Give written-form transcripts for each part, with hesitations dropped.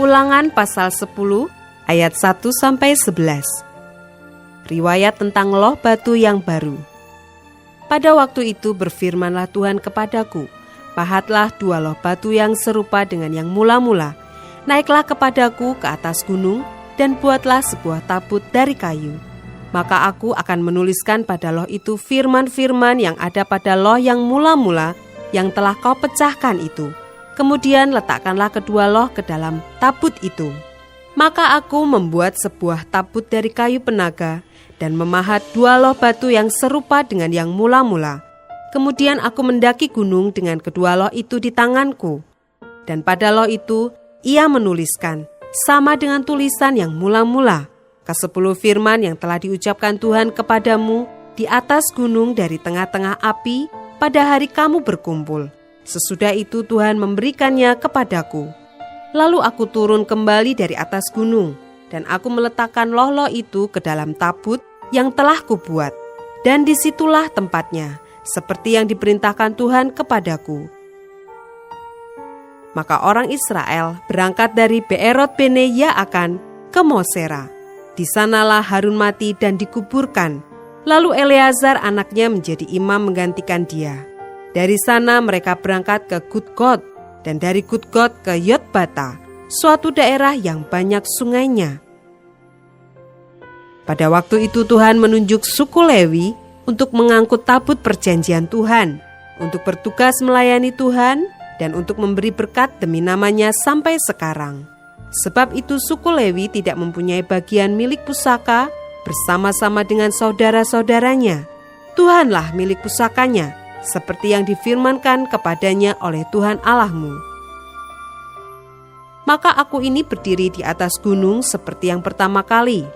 Ulangan pasal 10 ayat 1-11. Riwayat tentang loh batu yang baru. Pada waktu itu berfirmanlah Tuhan kepadaku, pahatlah 2 loh batu yang serupa dengan yang mula-mula. Naiklah kepadaku ke atas gunung dan buatlah sebuah tabut dari kayu. Maka aku akan menuliskan pada loh itu firman-firman yang ada pada loh yang mula-mula yang telah kau pecahkan itu. Kemudian letakkanlah kedua loh ke dalam tabut itu. Maka aku membuat sebuah tabut dari kayu penaga dan memahat 2 loh batu yang serupa dengan yang mula-mula. Kemudian aku mendaki gunung dengan kedua loh itu di tanganku. Dan pada loh itu ia menuliskan, sama dengan tulisan yang mula-mula, ke-10 firman yang telah diucapkan Tuhan kepadamu di atas gunung dari tengah-tengah api pada hari kamu berkumpul. Sesudah itu Tuhan memberikannya kepadaku. Lalu aku turun kembali dari atas gunung, dan aku meletakkan loh-loh itu ke dalam tabut yang telah kubuat. Dan disitulah tempatnya, seperti yang diperintahkan Tuhan kepadaku. Maka orang Israel berangkat dari Beerot Bene Yaakan ke Mosera. Di sanalah Harun mati dan dikuburkan. Lalu Eleazar anaknya menjadi imam menggantikan dia. Dari sana mereka berangkat ke Gudgod, dan dari Gudgod ke Yotbata, suatu daerah yang banyak sungainya. Pada waktu itu Tuhan menunjuk suku Lewi untuk mengangkut tabut perjanjian Tuhan, untuk bertugas melayani Tuhan, dan untuk memberi berkat demi namanya sampai sekarang. Sebab itu suku Lewi tidak mempunyai bagian milik pusaka bersama-sama dengan saudara-saudaranya. Tuhanlah milik pusakanya, seperti yang difirmankan kepadanya oleh Tuhan Allahmu. Maka aku ini berdiri di atas gunung seperti yang pertama kali,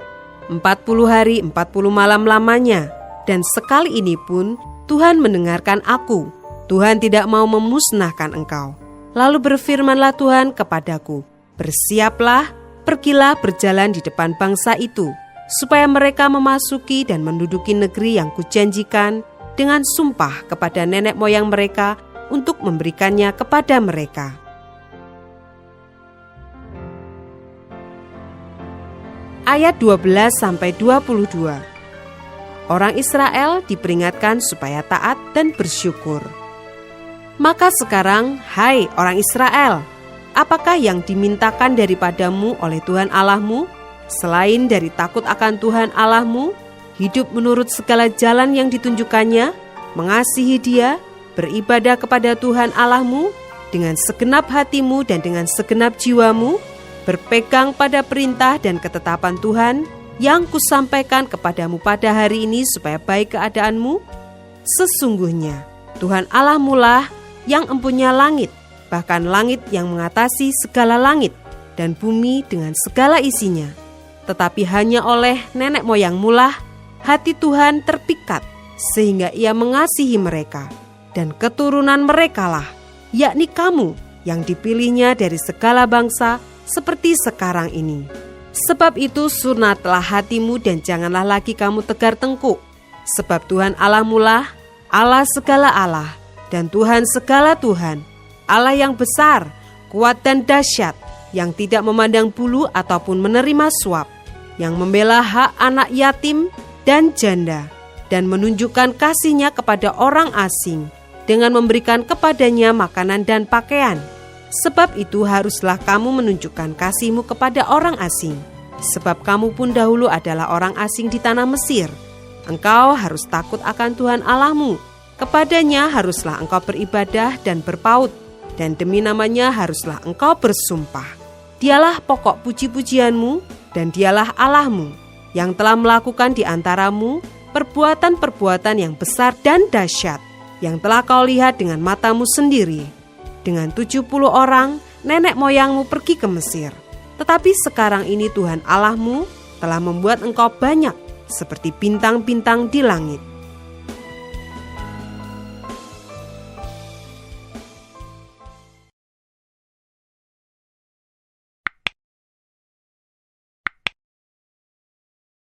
40 hari 40 malam lamanya, dan sekali ini pun Tuhan mendengarkan aku. Tuhan tidak mau memusnahkan engkau. Lalu berfirmanlah Tuhan kepadaku, bersiaplah, pergilah berjalan di depan bangsa itu, supaya mereka memasuki dan menduduki negeri yang kujanjikan dengan sumpah kepada nenek moyang mereka untuk memberikannya kepada mereka. Ayat 12-22. Orang Israel diperingatkan supaya taat dan bersyukur. Maka sekarang, hai orang Israel, apakah yang dimintakan daripadamu oleh Tuhan Allahmu, selain dari takut akan Tuhan Allahmu, hidup menurut segala jalan yang ditunjukkannya, mengasihi Dia, beribadah kepada Tuhan Allahmu dengan segenap hatimu dan dengan segenap jiwamu, berpegang pada perintah dan ketetapan Tuhan yang kusampaikan kepadamu pada hari ini supaya baik keadaanmu? Sesungguhnya Tuhan Allahmu lah yang empunya langit, bahkan langit yang mengatasi segala langit, dan bumi dengan segala isinya. Tetapi hanya oleh nenek moyangmu lah hati Tuhan terpikat, sehingga ia mengasihi mereka, dan keturunan merekalah, yakni kamu yang dipilihnya dari segala bangsa seperti sekarang ini. Sebab itu sunatlah hatimu dan janganlah lagi kamu tegar tengkuk. Sebab Tuhan Allahmu lah Allah segala Allah, dan Tuhan segala Tuhan, Allah yang besar, kuat dan dahsyat, yang tidak memandang bulu ataupun menerima suap, yang membela hak anak yatim dan janda, dan menunjukkan kasih-Nya kepada orang asing, dengan memberikan kepadanya makanan dan pakaian. Sebab itu haruslah kamu menunjukkan kasih-Mu kepada orang asing, sebab kamu pun dahulu adalah orang asing di tanah Mesir. Engkau harus takut akan Tuhan Allahmu, kepadanya haruslah engkau beribadah dan berpaut, dan demi namanya haruslah engkau bersumpah. Dialah pokok puji-pujianmu, dan dialah Allahmu, yang telah melakukan di antaramu perbuatan-perbuatan yang besar dan dahsyat, yang telah kau lihat dengan matamu sendiri. Dengan 70 orang nenek moyangmu pergi ke Mesir. Tetapi sekarang ini Tuhan Allahmu telah membuat engkau banyak seperti bintang-bintang di langit.